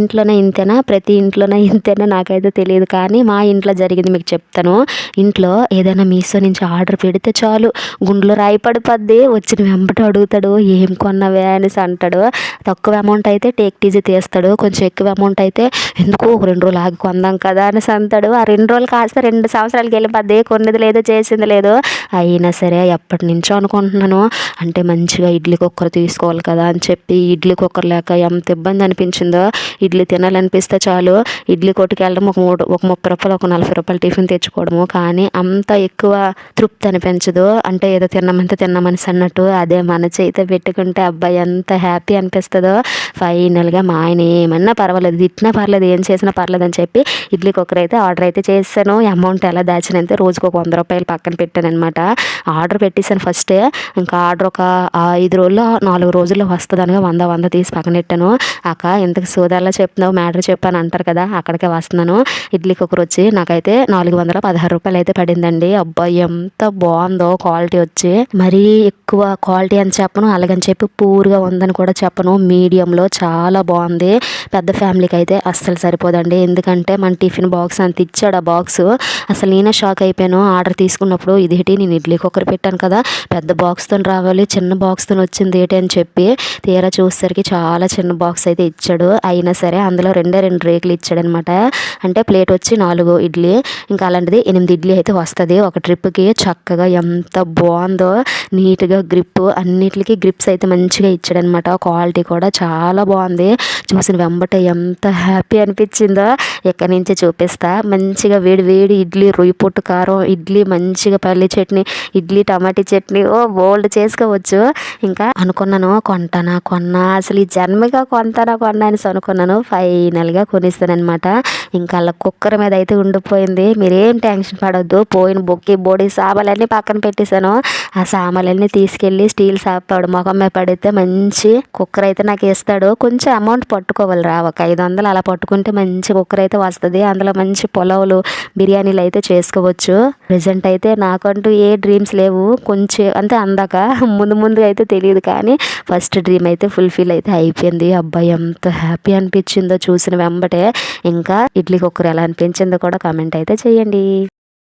ఇంట్లోనే ఇంతేనా, ప్రతి ఇంట్లోనే ఇంతేనా నాకైతే తెలియదు. కానీ మా ఇంట్లో జరిగింది మీకు చెప్తాను. ఇంట్లో ఏదైనా మీషో నుంచి ఆర్డర్ పెడితే చాలు గుండెలో రాయి పడిపోద్ది. వచ్చిన వెంబట అడుగుతాడు, "ఏం కొన్నావే" అనేసి అంటాడు. తక్కువ అమౌంట్ అయితే టేక్ ఈజీ తీస్తాడు. కొంచెం ఎక్కువ అమౌంట్ అయితే ఎందుకు ఒక 2 రోజులు ఆగి కొందాం కదా అనేసి అంటాడు. ఆ 2 రోజులు కాస్త 2 సంవత్సరాలకి వెళ్ళిపోద్ది. కొన్నది లేదు, చేసింది లేదు. అయినా సరే ఎప్పటి నుంచో అనుకుంటున్నాను. అంటే మంచిగా ఇడ్లీ కుక్కర్ తీసుకోవాలి కదా అని చెప్పి, ఇడ్లీ కుక్కర్ లేక ఎంత ఇబ్బంది అనిపించిందో. ఇడ్లీ తినాలనిపిస్తే చాలు ఇడ్లీ కొట్టుకు వెళ్ళడం, ఒక 30 రూపాయలు, ఒక 40 రూపాయలు టిఫిన్ తెచ్చుకోవడము. కానీ అంత ఎక్కువ తృప్తి అనిపించదు. అంటే ఏదో తిన్నామంటే తిన్నామనిసి అన్నట్టు. అదే మన చేయితో పెట్టుకుంటే అబ్బాయి ఎంత హ్యాపీ అనిపిస్తుందో. ఫైనల్గా మా ఆయన ఏమన్నా పర్వాలేదు, తిట్టినా పర్లేదు, ఏం చేసినా పర్లేదు అని చెప్పి ఇడ్లీ కుక్కర్ అయితే ఆర్డర్ అయితే చేశాను. అమౌంట్ ఎలా దాచానంటే రోజుకు ఒక 100 రూపాయలు పక్కన పెట్టాను అనమాట. ఆర్డర్ పెట్టేశాను ఫస్టే. ఇంకా ఆర్డర్ ఒక 5 రోజుల్లో 4 రోజుల్లో వస్తుంది అనగా 100 తీసి పక్కన పెట్టాను. అక్క ఇంతకు సోదాల్లో చెప్తున్నావు, మ్యాటర్ చెప్పాను అంటారు కదా, అక్కడికే వస్తున్నాను. ఇడ్లీ కుక్కర్ వచ్చి నాకైతే 416 రూపాయలు అయితే పడిందండి. అబ్బాయి ఎంత బాగుందో క్వాలిటీ వచ్చి. మరీ ఎక్కువ క్వాలిటీ అని చెప్పను, అలాగని చెప్పి పూర్గా ఉందని కూడా చెప్పను, మీడియంలో చాలా బాగుంది. పెద్ద ఫ్యామిలీకి అయితే అస్సలు సరిపోదండి. ఎందుకంటే మన టిఫిన్ బాక్స్ అంత ఇచ్చాడు. ఆ బాక్స్ అసలు నేనే షాక్ అయిపోయాను ఆర్డర్ తీసుకున్నప్పుడు. ఇదేంటి, నేను ఇడ్లీ కుక్కర్ పెట్టాను కదా, పెద్ద బాక్స్తో రావాలి, చిన్న బాక్స్తో వచ్చింది ఏంటి అని చెప్పి తీరా చూసేసరికి చాలా చిన్న బాక్స్ అయితే ఇచ్చాడు. అయినా సరే అందులో 2 రేకులు ఇచ్చాడనమాట. అంటే ప్లేట్ వచ్చి 4 ఇడ్లీ, ఇంకా అలాంటిది 8 ఇడ్లీ అయితే వస్తుంది ఒక ట్రిప్కి. చక్కగా ఎంత బాగుందో, నీట్గా గ్రిప్, అన్నిటికీ గ్రిప్స్ అయితే మంచిగా ఇచ్చాడనమాట. క్వాలిటీ కూడా చాలా బాగుంది. చూసిన వెంబట ఎంత హ్యాపీ అనిపించిందో ఎక్కడి నుంచి చూపిస్తా. మంచిగా వేడి వేడి ఇడ్లీ, రొయ్యి పొట్టు కారం ఇడ్లీ, మంచిగా పల్లి చట్నీ, ఇడ్లీ టమాటా చట్నీ, ఓ బోల్డ్ చేసుకోవచ్చు. ఇంకా అనుకున్నాను కొన్నా అసలు ఈ జన్మగా కొన్నా అనేసి అనుకున్నాను. ఫైనల్గా కొనిస్తానమాట. ఇంకా అలా కుక్కర్ మీద అయితే ఉండిపోయింది. మీరేం టెన్షన్ పడొద్దు. పోయిన బొక్కి బోడి సామాన్లన్నీ పక్కన పెట్టేశాను. ఆ సామాన్లన్నీ తీసుకెళ్ళి స్టీల్ సాపాడు మొఖం మీద పడితే మంచి కుక్కర్ అయితే నాకు ఇస్తాడు. కొంచెం అమౌంట్ పట్టుకోవాలిరా, ఒక 500 అలా పట్టుకుంటే మంచి కుక్కర్ అయితే వస్తుంది. అందులో మంచి పులావులు, బిర్యానీలు అయితే చేసుకోవచ్చు. ప్రెజెంట్ అయితే నాకంటూ ఏ డ్రీమ్స్ లేవు. కొంచెం అంతే అందాక ముందు అయితే తెలియదు, కానీ ఫస్ట్ డ్రీమ్ అయితే ఫుల్ఫిల్ అయితే అయిపోయింది. అబ్బాయి ఎంత హ్యాపీ అనిపించిందో చూసిన వెంబటే. ఇంకా ఇడ్లీ కుక్కర్ ఎలా అనిపించిందో కూడా కామెంట్ అయితే చేయండి.